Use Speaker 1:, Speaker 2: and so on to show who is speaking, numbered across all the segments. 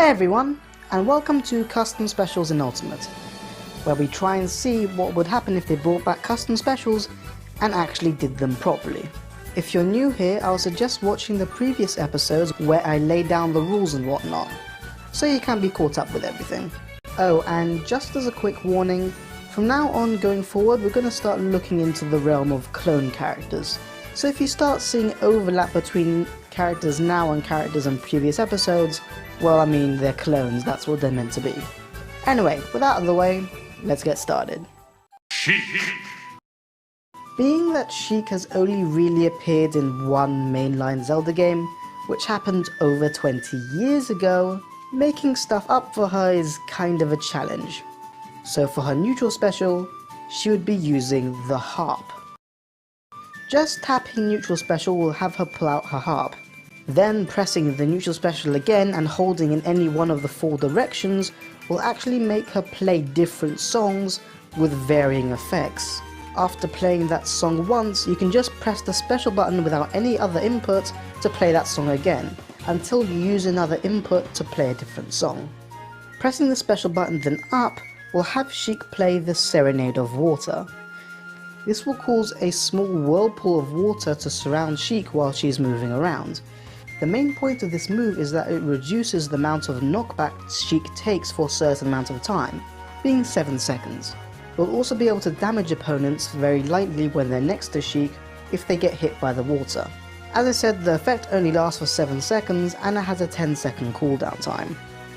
Speaker 1: Hey everyone, and welcome to Custom Specials in Ultimate, where we try and see what would happen if they brought back custom specials and actually did them properly. If you're new here, I would suggest watching the previous episodes where I lay down the rules and whatnot, so you can be caught up with everything. Oh, and just as a quick warning, from now on going forward we're going to start looking into the realm of clone characters. So if you start seeing overlap between characters now and characters in previous episodes, well, I mean, they're clones, that's what they're meant to be. Anyway, with that out of the way, let's get started.
Speaker 2: Sheik.
Speaker 1: Being that Sheik has only really appeared in one mainline Zelda game, which happened over 20 years ago, making stuff up for her is kind of a challenge. So for her neutral special, she would be using the harp. Just tapping neutral special will have her pull out her harp. Then pressing the neutral special again and holding in any one of the 4 directions will actually make her play different songs with varying effects. After playing that song once, you can just press the special button without any other input to play that song again, until you use another input to play a different song. Pressing the special button then up will have Sheik play the Serenade of Water. This will cause a small whirlpool of water to surround Sheik while she's moving around. The main point of this move is that it reduces the amount of knockback Sheik takes for a certain amount of time, being 7 seconds. You'll also be able to damage opponents very lightly when they're next to Sheik if they get hit by the water. As I said, the effect only lasts for 7 seconds and it has a 10-second cooldown time.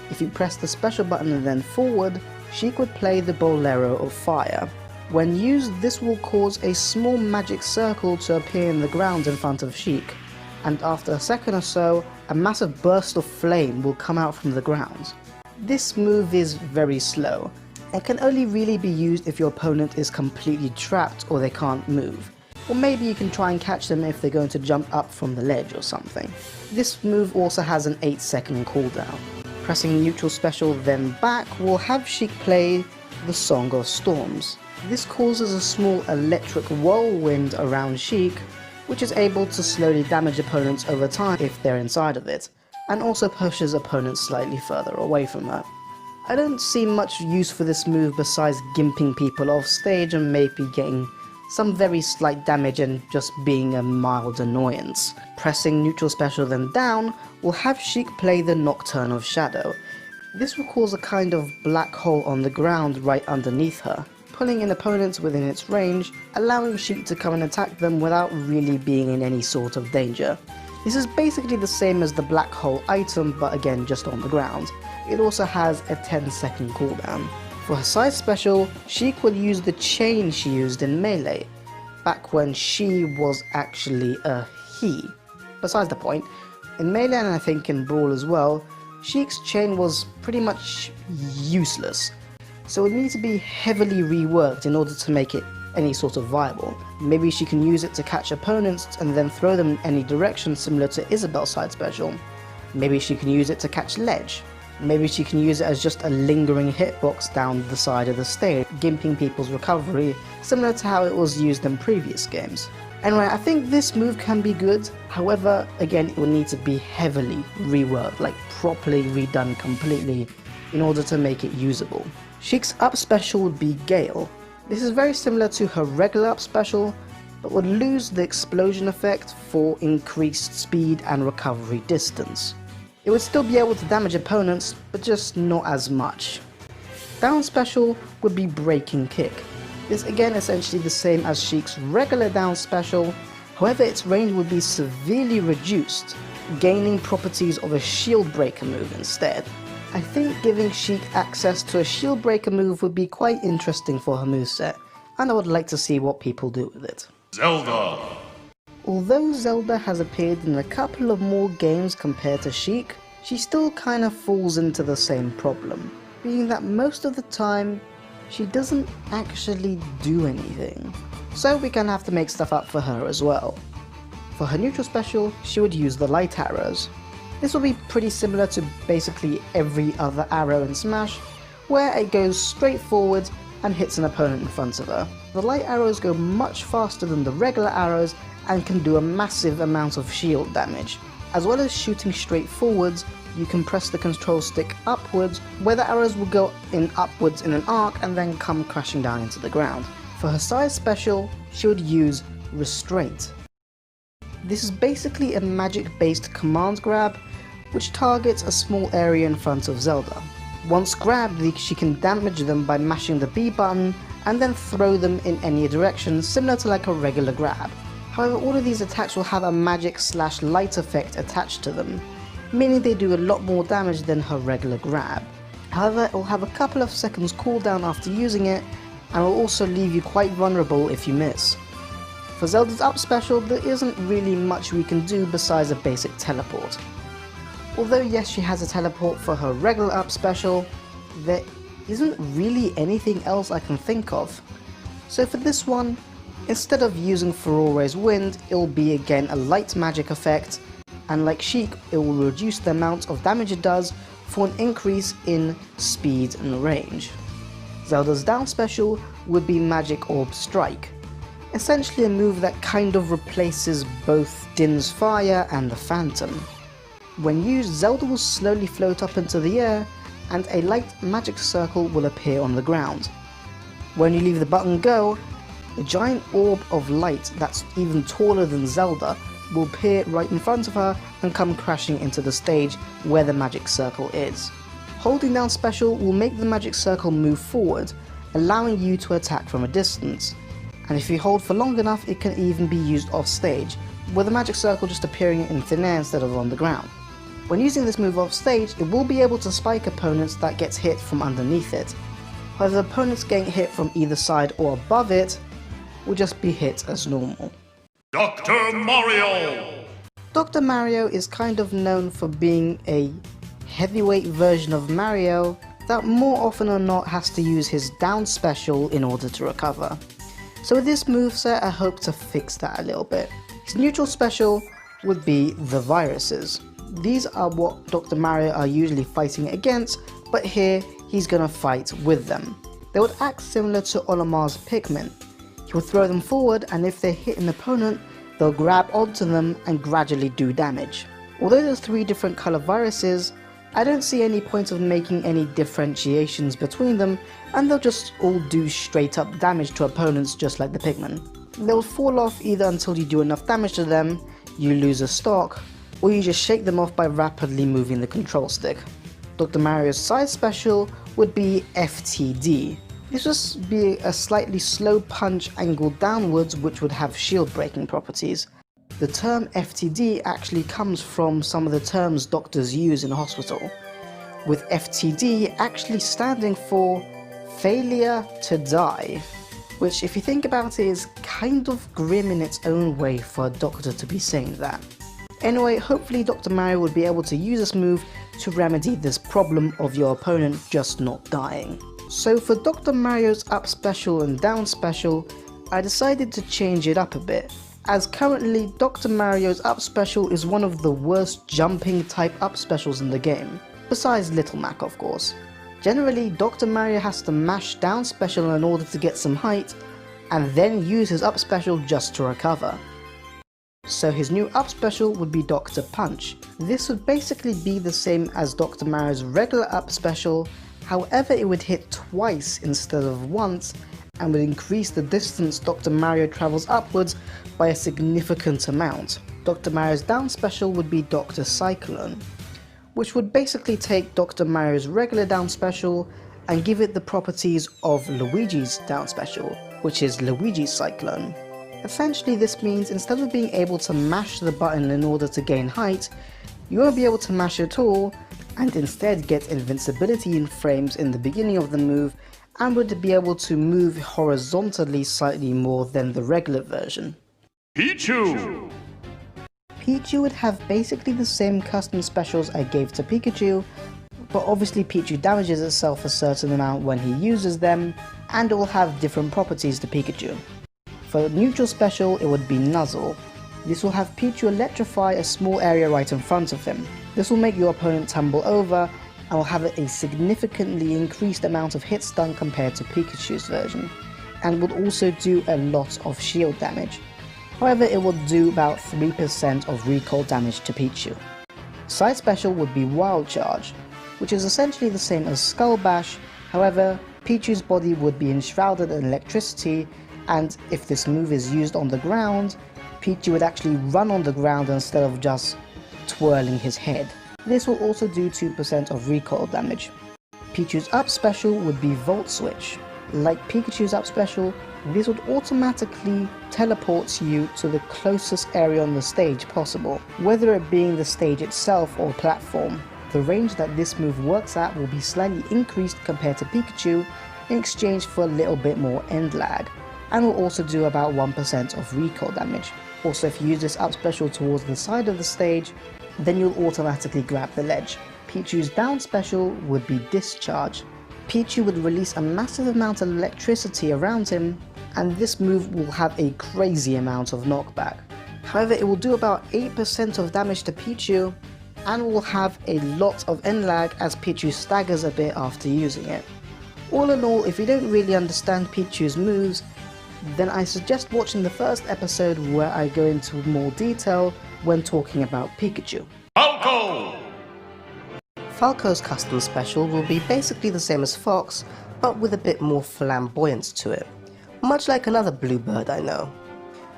Speaker 1: If you press the special button and then forward, Sheik would play the Bolero of Fire. When used, this will cause a small magic circle to appear in the ground in front of Sheik, and after a second or so, a massive burst of flame will come out from the ground. This move is very slow, and can only really be used if your opponent is completely trapped or they can't move. Or maybe you can try and catch them if they're going to jump up from the ledge or something. This move also has an 8-second cooldown. Pressing neutral special then back will have Sheik play the Song of Storms. This causes a small electric whirlwind around Sheik, which is able to slowly damage opponents over time if they're inside of it, and also pushes opponents slightly further away from her. I don't see much use for this move besides gimping people off stage and maybe getting some very slight damage and just being a mild annoyance. Pressing neutral special then down will have Sheik play the Nocturne of Shadow. This will cause a kind of black hole on the ground right underneath her, pulling in opponents within its range, allowing Sheik to come and attack them without really being in any sort of danger. This is basically the same as the black hole item, but again just on the ground. It also has a 10-second cooldown. For her side special, Sheik will use the chain she used in Melee, back when she was actually a he. Besides the point, in Melee and I think in Brawl as well, Sheik's chain was pretty much useless, so it would need to be heavily reworked in order to make it any sort of viable. Maybe she can use it to catch opponents and then throw them in any direction similar to Isabel's side special. Maybe she can use it to catch ledge. Maybe she can use it as just a lingering hitbox down the side of the stage, gimping people's recovery, similar to how it was used in previous games. Anyway, I think this move can be good, however, again, it will need to be heavily reworked, like properly redone completely, in order to make it usable. Sheik's up special would be Gale. This is very similar to her regular up special, but would lose the explosion effect for increased speed and recovery distance. It would still be able to damage opponents, but just not as much. Down special would be Breaking Kick. This again essentially the same as Sheik's regular down special, however its range would be severely reduced, gaining properties of a shield breaker move instead. I think giving Sheik access to a shield breaker move would be quite interesting for her moveset, and I would like to see what people do with it.
Speaker 2: Zelda.
Speaker 1: Although Zelda has appeared in a couple of more games compared to Sheik, she still kinda falls into the same problem, being that most of the time, she doesn't actually do anything. So we can have to make stuff up for her as well. For her neutral special, she would use the light arrows. This will be pretty similar to basically every other arrow in Smash, where it goes straight forward and hits an opponent in front of her. The light arrows go much faster than the regular arrows and can do a massive amount of shield damage. As well as shooting straight forwards, you can press the control stick upwards, where the arrows will go upwards in an arc and then come crashing down into the ground. For her side special, she would use Restraint. This is basically a magic-based command grab, which targets a small area in front of Zelda. Once grabbed, she can damage them by mashing the B button and then throw them in any direction, similar to like a regular grab. However, all of these attacks will have a magic/light effect attached to them, meaning they do a lot more damage than her regular grab. However, it will have a couple of seconds cooldown after using it, and will also leave you quite vulnerable if you miss. For Zelda's up special, there isn't really much we can do besides a basic teleport. Although yes, she has a teleport for her regular up special, there isn't really anything else I can think of. So for this one, instead of using Furore's Wind, it will be again a light magic effect, and like Sheik, it will reduce the amount of damage it does for an increase in speed and range. Zelda's down special would be Magic Orb Strike, essentially a move that kind of replaces both Din's Fire and the Phantom. When used, Zelda will slowly float up into the air, and a light magic circle will appear on the ground. When you leave the button go, a giant orb of light that's even taller than Zelda will appear right in front of her and come crashing into the stage where the magic circle is. Holding down special will make the magic circle move forward, allowing you to attack from a distance. And if you hold for long enough, it can even be used off stage, with the magic circle just appearing in thin air instead of on the ground. When using this move off stage, it will be able to spike opponents that gets hit from underneath it. However, opponents getting hit from either side or above it will just be hit as normal.
Speaker 2: Dr. Mario!
Speaker 1: Dr. Mario is kind of known for being a heavyweight version of Mario that more often or not has to use his down special in order to recover. So with this moveset, I hope to fix that a little bit. His neutral special would be the viruses. These are what Dr. Mario are usually fighting against, but here he's gonna fight with them. They would act similar to Olimar's Pikmin. He will throw them forward, and if they hit an opponent, they'll grab onto them and gradually do damage. Although there's 3 different color viruses, I don't see any point of making any differentiations between them, and they'll just all do straight up damage to opponents just like the Pikmin. They'll fall off either until you do enough damage to them, you lose a stock, or you just shake them off by rapidly moving the control stick. Dr. Mario's side special would be FTD. This would be a slightly slow punch angled downwards, which would have shield breaking properties. The term FTD actually comes from some of the terms doctors use in a hospital, with FTD actually standing for failure to die, which if you think about it is kind of grim in its own way for a doctor to be saying that. Anyway, hopefully Dr. Mario would be able to use this move to remedy this problem of your opponent just not dying. So for Dr. Mario's up special and down special, I decided to change it up a bit, as currently Dr. Mario's up special is one of the worst jumping type up specials in the game, besides Little Mac of course. Generally, Dr. Mario has to mash down special in order to get some height, and then use his up special just to recover. So his new up special would be Dr. Punch. This would basically be the same as Dr. Mario's regular up special, however it would hit twice instead of once, and would increase the distance Dr. Mario travels upwards by a significant amount. Dr. Mario's down special would be Dr. Cyclone, which would basically take Dr. Mario's regular down special and give it the properties of Luigi's down special, which is Luigi's Cyclone. Essentially this means instead of being able to mash the button in order to gain height, you won't be able to mash at all, and instead get invincibility in frames in the beginning of the move, and would be able to move horizontally slightly more than the regular version.
Speaker 2: Pichu!
Speaker 1: Pichu would have basically the same custom specials I gave to Pikachu, but obviously Pichu damages itself a certain amount when he uses them, and it will have different properties to Pikachu. For neutral special, it would be Nuzzle. This will have Pichu electrify a small area right in front of him. This will make your opponent tumble over, and will have a significantly increased amount of hit stun compared to Pikachu's version, and would also do a lot of shield damage. However, it will do about 3% of recoil damage to Pichu. Side special would be Wild Charge, which is essentially the same as Skull Bash. However, Pichu's body would be enshrouded in electricity, and if this move is used on the ground, Pichu would actually run on the ground instead of just twirling his head. This will also do 2% of recoil damage. Pichu's up special would be Volt Switch. Like Pikachu's up special, this would automatically teleport you to the closest area on the stage possible, whether it being the stage itself or platform. The range that this move works at will be slightly increased compared to Pikachu in exchange for a little bit more end lag, and will also do about 1% of recoil damage. Also, if you use this up special towards the side of the stage, then you'll automatically grab the ledge. Pichu's down special would be Discharge. Pichu would release a massive amount of electricity around him, and this move will have a crazy amount of knockback. However, it will do about 8% of damage to Pichu, and will have a lot of end lag as Pichu staggers a bit after using it. All in all, if you don't really understand Pichu's moves, then I suggest watching the first episode where I go into more detail when talking about Pikachu.
Speaker 2: Falco!
Speaker 3: Falco's custom special will be basically the same as Fox, but with a bit more flamboyance to it, much like another blue bird I know.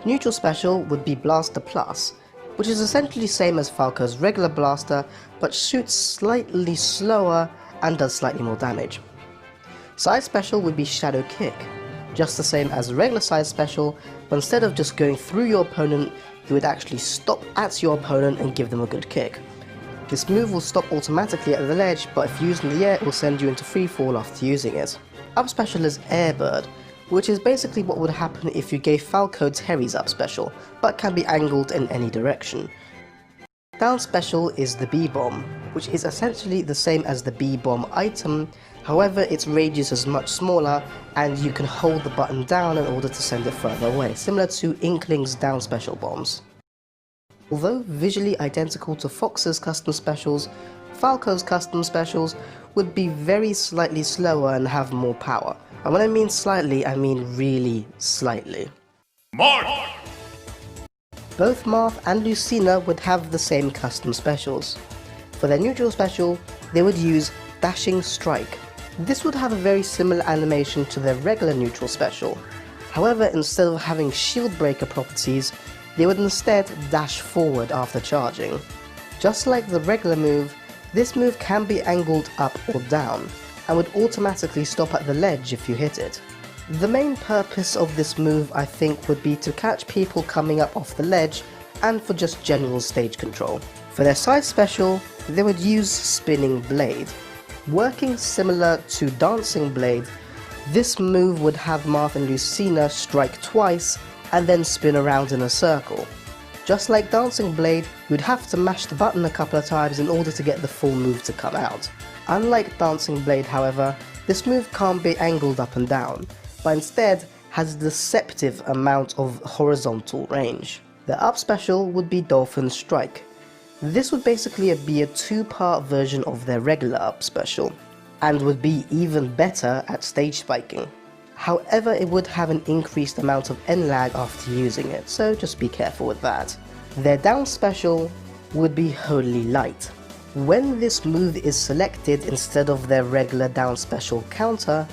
Speaker 3: Neutral special would be Blaster Plus, which is essentially the same as Falco's regular blaster, but shoots slightly slower and does slightly more damage. Side special would be Shadow Kick, just the same as regular side special, but instead of just going through your opponent, you would actually stop at your opponent and give them a good kick. This move will stop automatically at the ledge, but if used in the air, it will send you into free fall after using it. Up special is Airbird, which is basically what would happen if you gave Falco Terry's up special, but can be angled in any direction. Down special is the B-Bomb, which is essentially the same as the B-Bomb item, however its radius is much smaller and you can hold the button down in order to send it further away, similar to Inkling's down special bombs. Although visually identical to Fox's custom specials, Falco's custom specials would be very slightly slower and have more power. And when I mean slightly, I mean really slightly.
Speaker 2: Marth!
Speaker 3: Both Marth and Lucina would have the same custom specials. For their neutral special, they would use Dashing Strike. This would have a very similar animation to their regular neutral special. However, instead of having shield breaker properties, they would instead dash forward after charging. Just like the regular move, this move can be angled up or down, and would automatically stop at the ledge if you hit it. The main purpose of this move, I think, would be to catch people coming up off the ledge, and for just general stage control. For their side special, they would use Spinning Blade. Working similar to Dancing Blade, this move would have Marth and Lucina strike twice and then spin around in a circle. Just like Dancing Blade, you'd have to mash the button a couple of times in order to get the full move to come out. Unlike Dancing Blade, however, this move can't be angled up and down, but instead has a deceptive amount of horizontal range. The up special would be Dolphin Strike. This would basically be a two-part version of their regular up special, and would be even better at stage spiking. However, it would have an increased amount of end lag after using it, so just be careful with that. Their down special would be Holy Light. When this move is selected instead of their regular down special counter,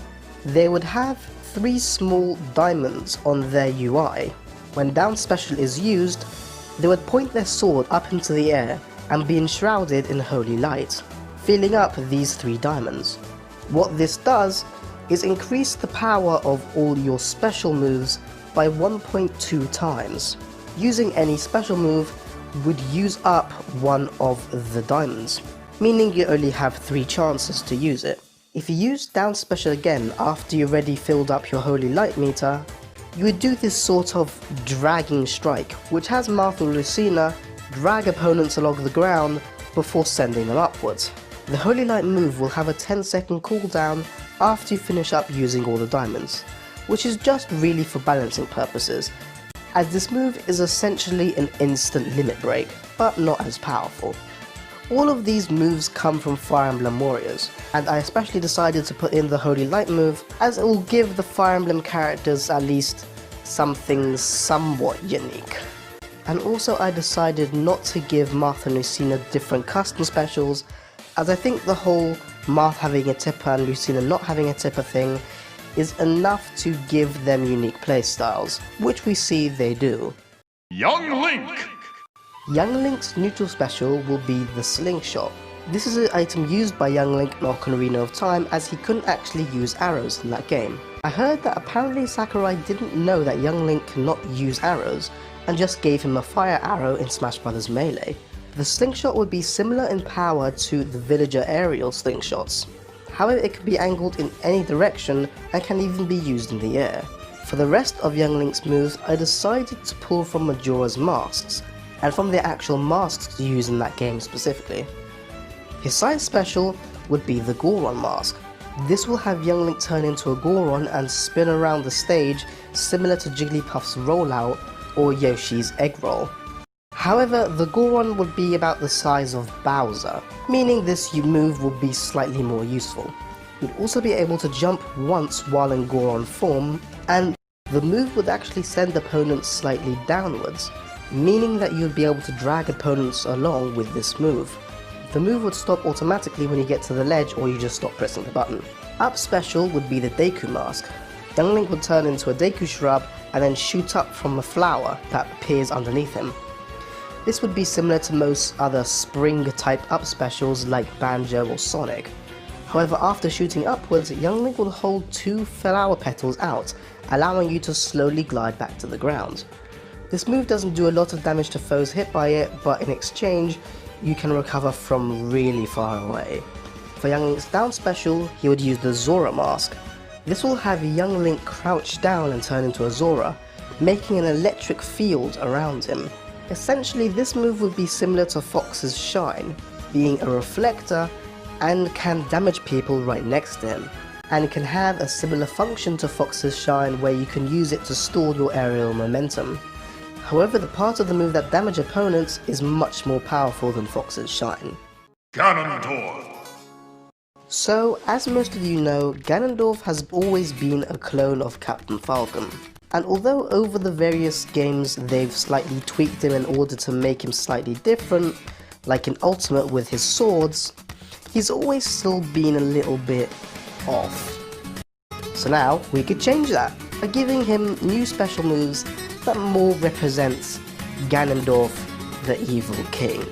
Speaker 3: they would have 3 small diamonds on their UI. When down special is used, they would point their sword up into the air and be enshrouded in Holy Light, filling up these 3 diamonds. What this does is increase the power of all your special moves by 1.2 times. Using any special move would use up one of the diamonds, meaning you only have 3 chances to use it. If you use down special again after you already filled up your Holy Light meter, you would do this sort of dragging strike, which has Marth Lucina drag opponents along the ground before sending them upwards. The Holy Light move will have a 10-second cooldown after you finish up using all the diamonds, which is just really for balancing purposes, as this move is essentially an instant limit break, but not as powerful. All of these moves come from Fire Emblem Warriors, and I especially decided to put in the Holy Light move as it will give the Fire Emblem characters at least something somewhat unique. And also I decided not to give Marth and Lucina different custom specials, as I think the whole Marth having a tipper and Lucina not having a tipper thing is enough to give them unique playstyles, which we see they do.
Speaker 2: Young Link.
Speaker 3: Young Link's neutral special will be the Slingshot. This is an item used by Young Link in Ocarina of Time, as he couldn't actually use arrows in that game. I heard that apparently Sakurai didn't know that Young Link cannot use arrows, and just gave him a fire arrow in Smash Bros. Melee. The Slingshot would be similar in power to the villager aerial slingshots. However, it can be angled in any direction and can even be used in the air. For the rest of Young Link's moves, I decided to pull from Majora's masks, and from the actual masks to use in that game specifically. His side special would be the Goron mask. This will have Young Link turn into a Goron and spin around the stage, similar to Jigglypuff's rollout or Yoshi's egg roll. However, the Goron would be about the size of Bowser, meaning this move will be slightly more useful. You'd also be able to jump once while in Goron form, and the move would actually send opponents slightly downwards, meaning that you'd be able to drag opponents along with this move. The move would stop automatically when you get to the ledge, or you just stop pressing the button. Up special would be the Deku mask. Young Link would turn into a Deku shrub and then shoot up from a flower that appears underneath him. This would be similar to most other spring type up specials like Banjo or Sonic. However, after shooting upwards, Young Link will hold 2 flower petals out, allowing you to slowly glide back to the ground. This move doesn't do a lot of damage to foes hit by it, but in exchange, you can recover from really far away. For Young Link's down special, he would use the Zora mask. This will have Young Link crouch down and turn into a Zora, making an electric field around him. Essentially, this move would be similar to Fox's Shine, being a reflector and can damage people right next to him, and can have a similar function to Fox's Shine where you can use it to stall your aerial momentum. However, the part of the move that damage opponents is much more powerful than Fox's Shine.
Speaker 2: Ganondorf.
Speaker 3: So, as most of you know, Ganondorf has always been a clone of Captain Falcon. And although over the various games they've slightly tweaked him in order to make him slightly different, like in Ultimate with his swords, he's always still been a little bit off. So now we could change that by giving him new special moves that more represents Ganondorf, the Evil King.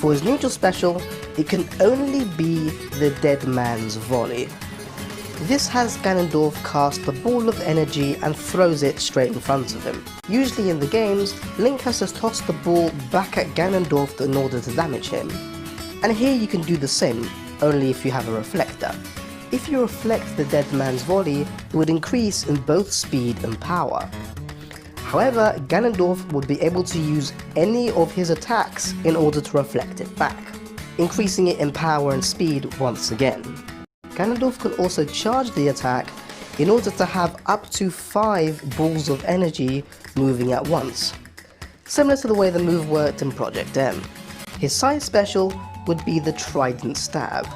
Speaker 3: For his neutral special, it can only be the Dead Man's Volley. This has Ganondorf cast the ball of energy and throws it straight in front of him. Usually in the games, Link has to toss the ball back at Ganondorf in order to damage him. And here you can do the same, only if you have a reflector. If you reflect the Dead Man's Volley, it would increase in both speed and power. However, Ganondorf would be able to use any of his attacks in order to reflect it back, increasing it in power and speed once again. Ganondorf can also charge the attack in order to have up to 5 balls of energy moving at once, similar to the way the move worked in Project M. His side special would be the Trident Stab.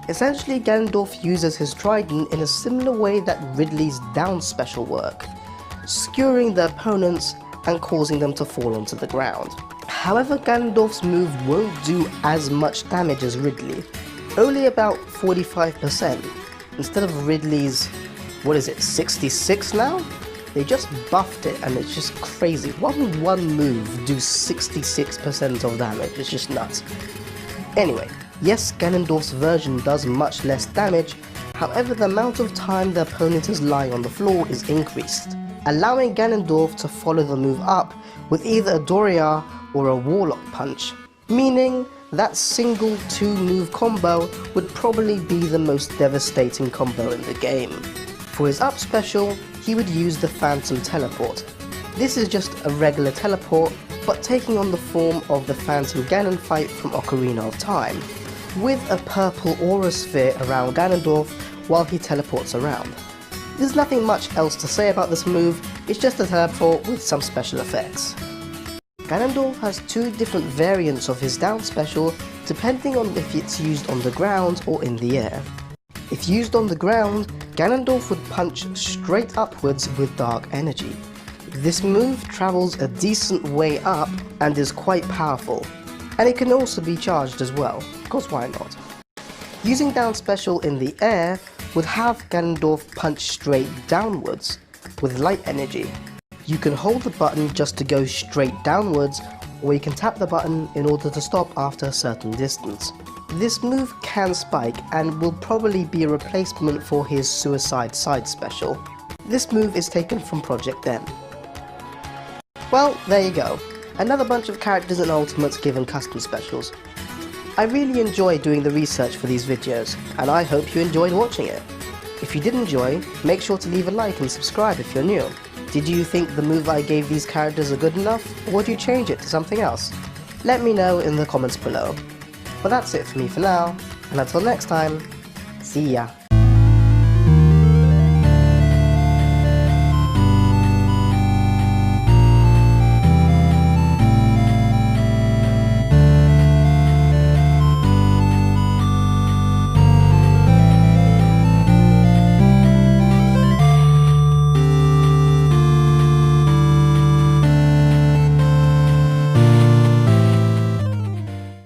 Speaker 3: Essentially, Ganondorf uses his trident in a similar way that Ridley's down special work, skewering the opponents and causing them to fall onto the ground. However, Ganondorf's move won't do as much damage as Ridley, only about 45%, instead of Ridley's, 66 now? They just buffed it and it's just crazy. Why would one move do 66% of damage? It's just nuts. Anyway, yes, Ganondorf's version does much less damage, however the amount of time the opponent is lying on the floor is increased, allowing Ganondorf to follow the move up with either a Doria or a Warlock Punch, meaning that single 2-move combo would probably be the most devastating combo in the game. For his up special, he would use the Phantom Teleport. This is just a regular teleport, but taking on the form of the Phantom Ganon fight from Ocarina of Time, with a purple aura sphere around Ganondorf while he teleports around. There's nothing much else to say about this move, it's just a teleport with some special effects. Ganondorf has 2 different variants of his down special depending on if it's used on the ground or in the air. If used on the ground, Ganondorf would punch straight upwards with dark energy. This move travels a decent way up and is quite powerful, and it can also be charged as well, because why not? Using down special in the air would have Ganondorf punch straight downwards with light energy. You can hold the button just to go straight downwards, or you can tap the button in order to stop after a certain distance. This move can spike and will probably be a replacement for his Suicide Side special. This move is taken from Project M. Well, there you go. Another bunch of characters and ultimates given custom specials. I really enjoy doing the research for these videos, and I hope you enjoyed watching it. If you did enjoy, make sure to leave a like and subscribe if you're new. Did you think the move I gave these characters are good enough, or would you change it to something else? Let me know in the comments below. But that's it for me for now, and until next time, see ya.